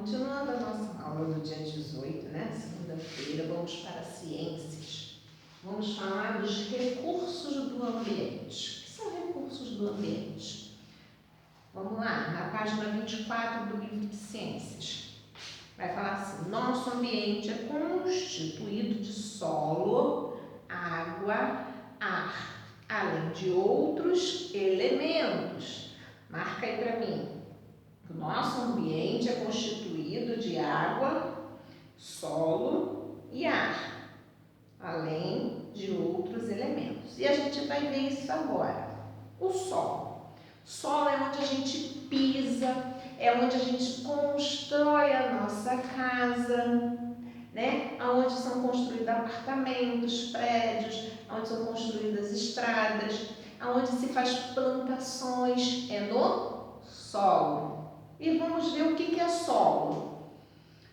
Continuando a nossa aula do dia 18, né? Segunda-feira, vamos para ciências. Vamos falar dos recursos do ambiente. O que são recursos do ambiente? Vamos lá, na página 24 do livro de ciências. Vai falar assim: nosso ambiente é constituído de solo, água, ar, além de outros elementos. Marca aí para mim. O nosso ambiente é constituído de água, solo e ar, além de outros elementos. E a gente vai ver isso agora. O solo. Solo é onde a gente pisa, é onde a gente constrói a nossa casa, né? Onde são construídos apartamentos, prédios, onde são construídas estradas, onde se faz plantações, é no solo. E vamos ver o que é solo.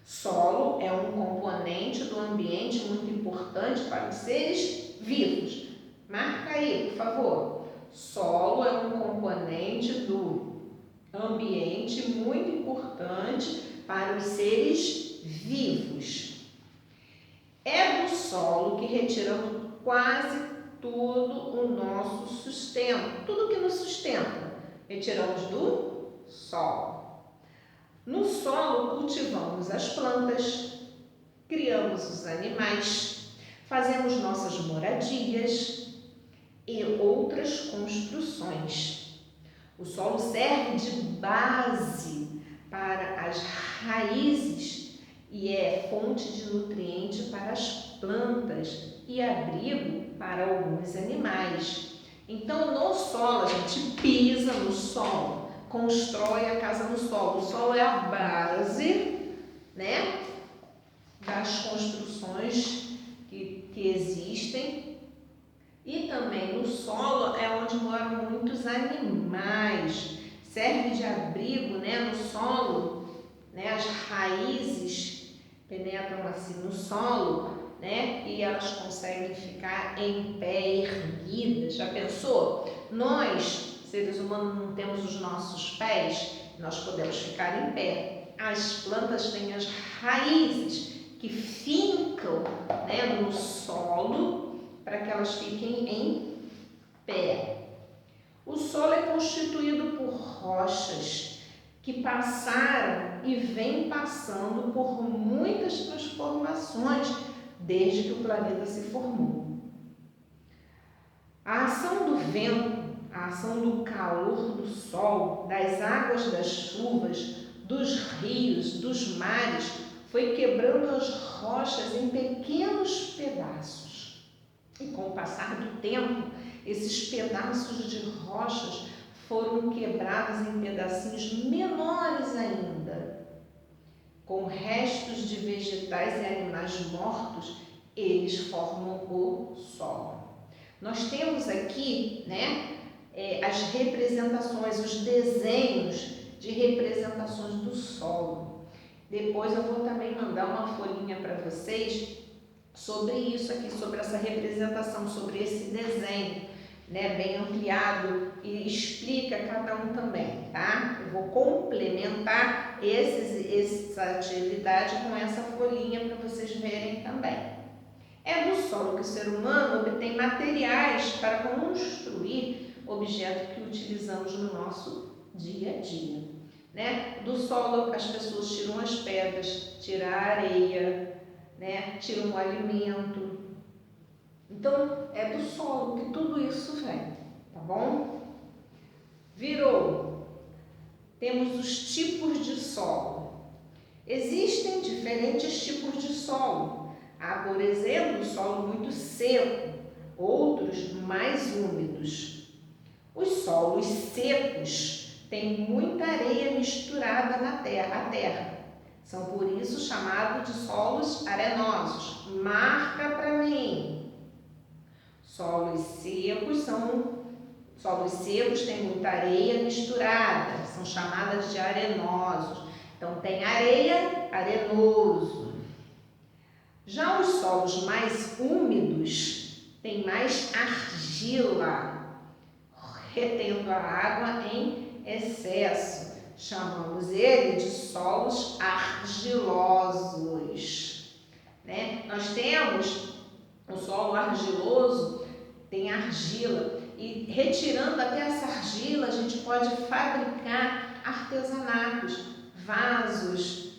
Solo é um componente do ambiente muito importante para os seres vivos. Marca aí, por favor. Solo é um componente do ambiente muito importante para os seres vivos. É do solo que retiramos quase todo o nosso sustento. Tudo que nos sustenta, retiramos do solo. No solo cultivamos as plantas, criamos os animais, fazemos nossas moradias e outras construções. O solo serve de base para as raízes e é fonte de nutriente para as plantas e abrigo para alguns animais. Então, no solo, a gente pisa no solo, constrói a casa no solo. O solo é a base, né, das construções que existem. E também no solo é onde moram muitos animais. Serve de abrigo, né, no solo, né, as raízes penetram assim no solo, né, e elas conseguem ficar em pé, erguidas. Já pensou? Nós, seres humanos, não temos os nossos pés, nós podemos ficar em pé. As plantas têm as raízes que fincam, né, no solo para que elas fiquem em pé. O solo é constituído por rochas que passaram e vêm passando por muitas transformações desde que o planeta se formou. A ação do vento, a ação do calor do sol, das águas das chuvas, dos rios, dos mares, foi quebrando as rochas em pequenos pedaços. E com o passar do tempo, esses pedaços de rochas foram quebrados em pedacinhos menores ainda. Com restos de vegetais e animais mortos, eles formam o solo. Nós temos aqui, né, as representações, os desenhos de representações do solo. Depois eu vou também mandar uma folhinha para vocês sobre isso aqui, sobre essa representação, sobre esse desenho, né, bem ampliado, e explica cada um também, tá? Eu vou complementar essa atividade com essa folhinha para vocês verem também. É do solo que o ser humano obtém materiais para construir objetos que utilizamos no nosso dia a dia, né? Do solo as pessoas tiram as pedras, tiram a areia, né? Tiram o alimento. Então, é do solo que tudo isso vem, tá bom? Virou. Temos os tipos de solo. Existem diferentes tipos de solo. Há, por exemplo, solo muito seco, outros mais úmidos. Os solos secos têm muita areia misturada na terra. São por isso chamados de solos arenosos. Marca para mim. Solos secos têm muita areia misturada, são chamadas de arenosos. Então tem areia, arenoso. Já os solos mais úmidos têm mais argila, retendo a água em excesso. Chamamos ele de solos argilosos, né? Nós temos o solo argiloso, tem argila, e retirando até essa argila a gente pode fabricar artesanatos, vasos,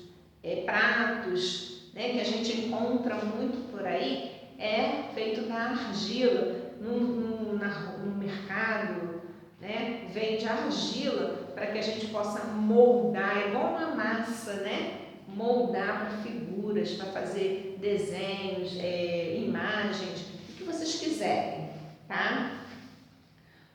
pratos, né, que a gente encontra muito por aí, é feito da argila. No mercado, né, vende argila para que a gente possa moldar, é igual uma massa, né? Moldar para figuras, para fazer desenhos, imagens, o que vocês quiserem, tá?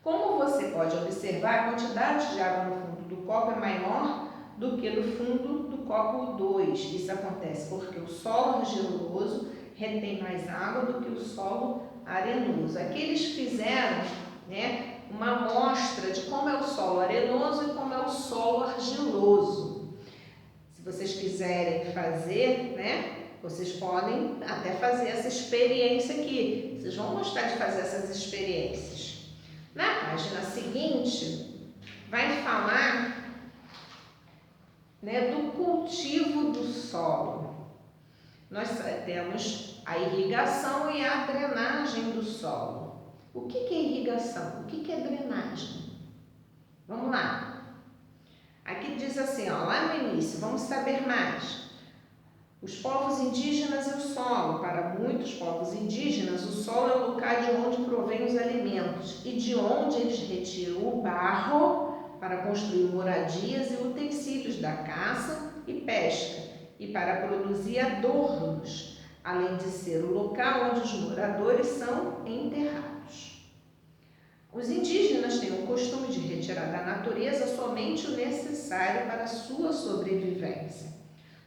Como você pode observar, a quantidade de água no fundo do copo é maior do que no fundo do copo 2. Isso acontece porque o solo argiloso retém mais água do que o solo arenoso. Aqui eles fizeram, né, uma amostra de como é o solo arenoso e como é o solo argiloso. Se vocês quiserem fazer, né, vocês podem até fazer essa experiência aqui. Vocês vão gostar de fazer essas experiências. Na página seguinte, vai falar, né, do cultivo do solo. Nós temos a irrigação e a drenagem do solo. O que é irrigação? O que é drenagem? Vamos lá. Aqui diz assim, ó, lá no início, vamos saber mais. Os povos indígenas e o solo. Para muitos povos indígenas, o solo é o lugar de onde provém os alimentos e de onde eles retiram o barro para construir moradias e utensílios da caça e pesca e para produzir adornos, além de ser o local onde os moradores são enterrados. Os indígenas têm o costume de retirar da natureza somente o necessário para a sua sobrevivência,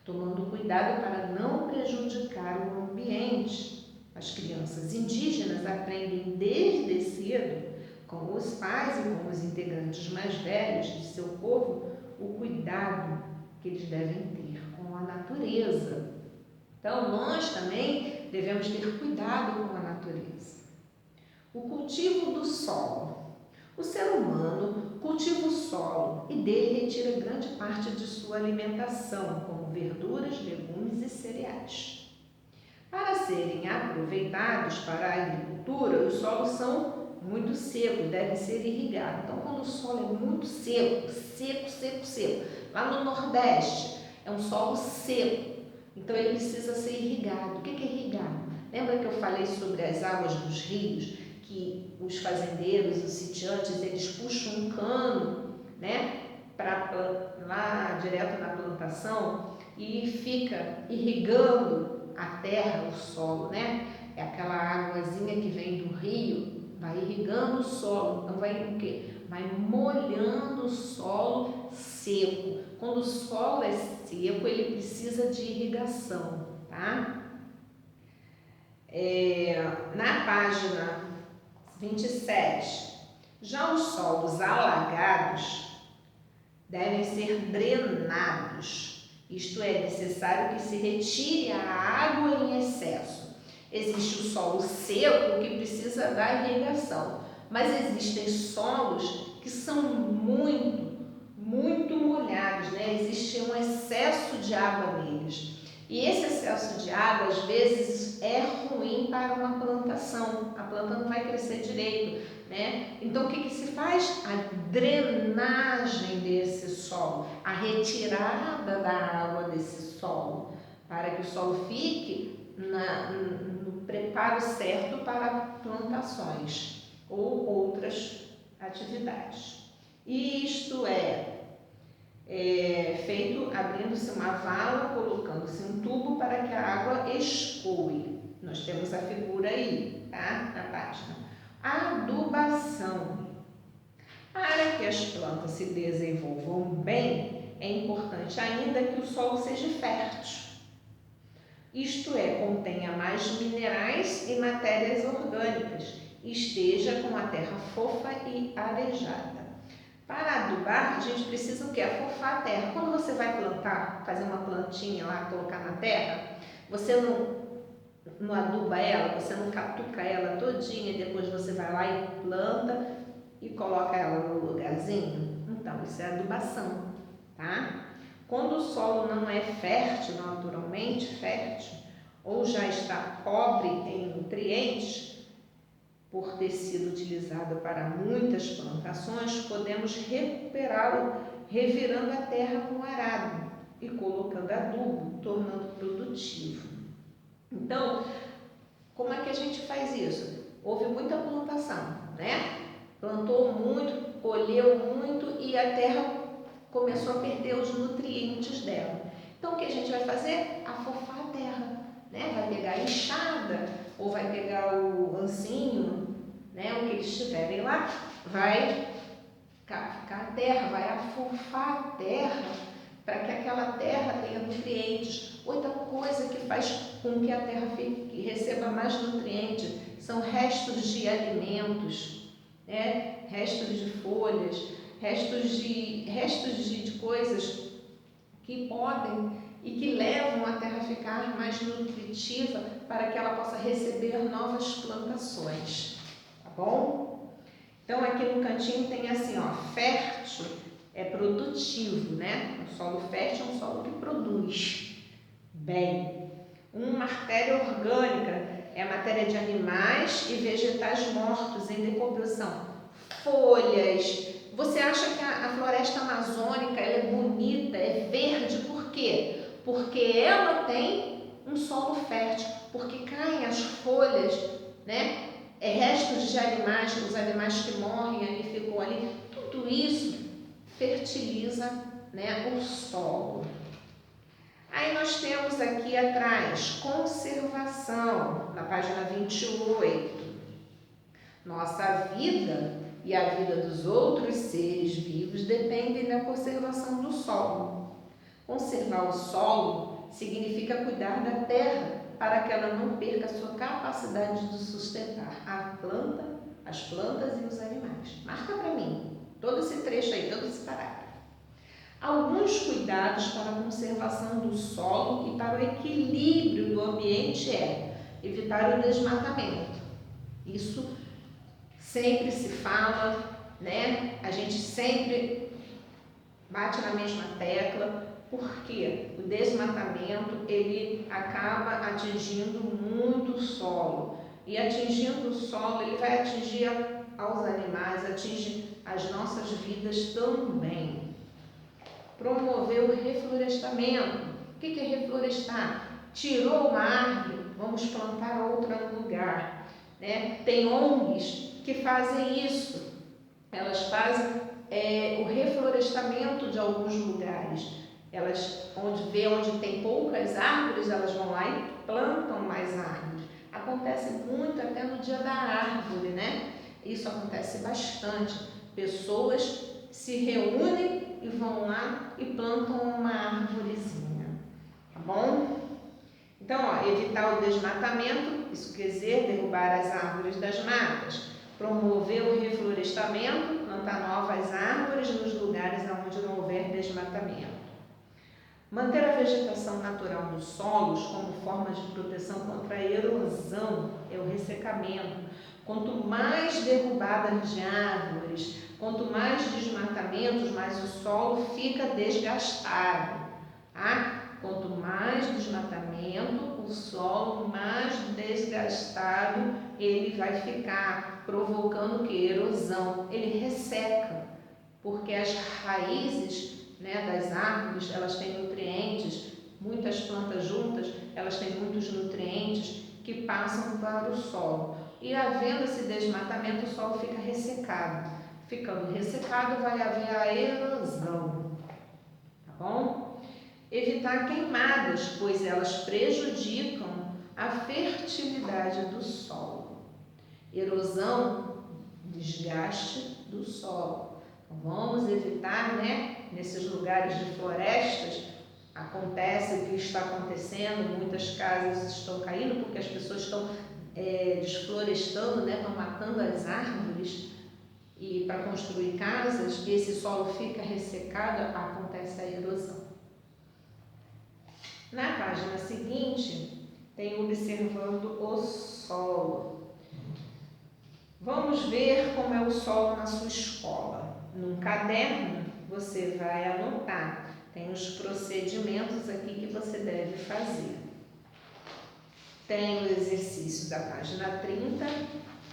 tomando cuidado para não prejudicar o ambiente. As crianças indígenas aprendem desde cedo, com os pais e com os integrantes mais velhos de seu povo, o cuidado que eles devem ter com a natureza. Então, nós também devemos ter cuidado com a natureza. O cultivo do solo. O ser humano cultiva o solo e dele retira grande parte de sua alimentação, como verduras, legumes e cereais. Para serem aproveitados para a agricultura, os solos são muito secos, devem ser irrigados. Então, quando o solo é muito seco, lá no Nordeste é um solo seco, então ele precisa ser irrigado. O que é irrigado? Lembra que eu falei sobre as águas dos rios? Que os fazendeiros, os sitiantes, eles puxam um cano, né, lá direto na plantação e fica irrigando a terra, o solo, né? É aquela águazinha que vem do rio, vai irrigando o solo, então vai o quê? Vai molhando o solo seco. Quando o solo é seco, ele precisa de irrigação, tá? Na página 27. Já os solos alagados devem ser drenados, isto é, necessário que se retire a água em excesso. Existe o solo seco que precisa da irrigação, mas existem solos que são muito molhados, né? Existe um excesso de água neles. E esse excesso de água, às vezes, é ruim para uma plantação. A planta não vai crescer direito, né? Então, o que se faz? A drenagem desse solo, a retirada da água desse solo, para que o solo fique no preparo certo para plantações ou outras atividades. E isto é feito abrindo-se uma vala, colocando-se um tubo para que a água escoe. Nós temos a figura aí, tá? Na página. Adubação. Para que as plantas se desenvolvam bem, é importante ainda que o solo seja fértil. Isto é, contenha mais minerais e matérias orgânicas, e esteja com a terra fofa e arejada. Para adubar, a gente precisa o quê? Afofar a terra. Quando você vai plantar, fazer uma plantinha lá, colocar na terra, você não aduba ela, você não catuca ela todinha, e depois você vai lá e planta e coloca ela no lugarzinho. Então, isso é adubação, tá? Quando o solo não é fértil, naturalmente fértil, ou já está pobre em nutrientes, por ter sido utilizado para muitas plantações, podemos recuperá-lo revirando a terra com arado e colocando adubo, tornando produtivo. Então, como é que a gente faz isso? Houve muita plantação, né? Plantou muito, colheu muito e a terra começou a perder os nutrientes dela. Então, o que a gente vai fazer? Afofar a terra, né? Vai pegar a enxada ou vai pegar o ancinho, né? O que eles tiverem lá, vai ficar a terra, vai afofar a terra para que aquela terra tenha nutrientes. Outra coisa que faz com que a terra que receba mais nutrientes são restos de alimentos, né? Restos de folhas, restos de coisas que podem e que levam a terra a ficar mais nutritiva para que ela possa receber novas plantações, tá bom? Então aqui no cantinho tem assim, ó, fértil é produtivo, né? Um solo fértil é um solo que produz bem. Uma matéria orgânica é a matéria de animais e vegetais mortos em decomposição. Folhas. Você acha que a floresta amazônica ela é bonita, é verde, por quê? Porque ela tem um solo fértil, porque caem as folhas, né? Restos de animais, os animais que morrem ali, ficam ali, tudo isso fertiliza, né, o solo. Aí nós temos aqui atrás, conservação, na página 28. Nossa vida e a vida dos outros seres vivos dependem da conservação do solo. Conservar o solo significa cuidar da terra para que ela não perca a sua capacidade de sustentar as plantas e os animais. Marca para mim todo esse trecho aí, todo esse parágrafo. Alguns cuidados para a conservação do solo e para o equilíbrio do ambiente é evitar o desmatamento. Isso sempre se fala, né? A gente sempre bate na mesma tecla, porque o desmatamento ele acaba atingindo muito o solo. E atingindo o solo, ele vai atingir aos animais, atinge as nossas vidas também. Promover o reflorestamento. O que é reflorestar? Tirou uma árvore, vamos plantar outra no lugar, né? Tem ONGs que fazem isso. Elas fazem o reflorestamento de alguns lugares. Elas, onde tem poucas árvores, elas vão lá e plantam mais árvores. Acontece muito até no dia da árvore, né? Isso acontece bastante. Pessoas se reúnem e vão lá e plantam uma árvorezinha, tá bom? Então, ó, evitar o desmatamento, isso quer dizer derrubar as árvores das matas, promover o reflorestamento, plantar novas árvores nos lugares onde não houver desmatamento. Manter a vegetação natural dos solos como forma de proteção contra a erosão, é o ressecamento. Quanto mais derrubadas de árvores, quanto mais desmatamentos, mais o solo fica desgastado. Tá? Quanto mais desmatamento, o solo mais desgastado ele vai ficar, provocando que erosão, ele resseca, porque as raízes, né, das árvores, elas têm nutrientes, muitas plantas juntas, elas têm muitos nutrientes que passam para o solo. E havendo esse desmatamento, o solo fica ressecado. Ficando ressecado, vai haver a erosão, tá bom? Evitar queimadas, pois elas prejudicam a fertilidade do solo. Erosão, desgaste do solo. Então, vamos evitar, né? Nesses lugares de florestas, acontece o que está acontecendo, muitas casas estão caindo porque as pessoas estão desflorestando, né? Estão matando as árvores e para construir casas, esse solo fica ressecado, acontece a erosão. Na página seguinte, tem observando o solo. Vamos ver como é o solo na sua escola. Num caderno, você vai anotar Tem os procedimentos aqui que você deve fazer. Tem o exercício da página 30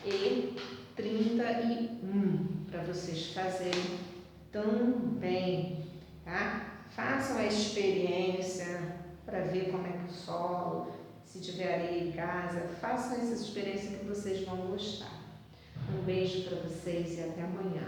e 31 para vocês fazerem também, tá? Façam a experiência para ver como é que o solo, se tiver areia em casa, façam essa experiência que vocês vão gostar. Um beijo para vocês e até amanhã.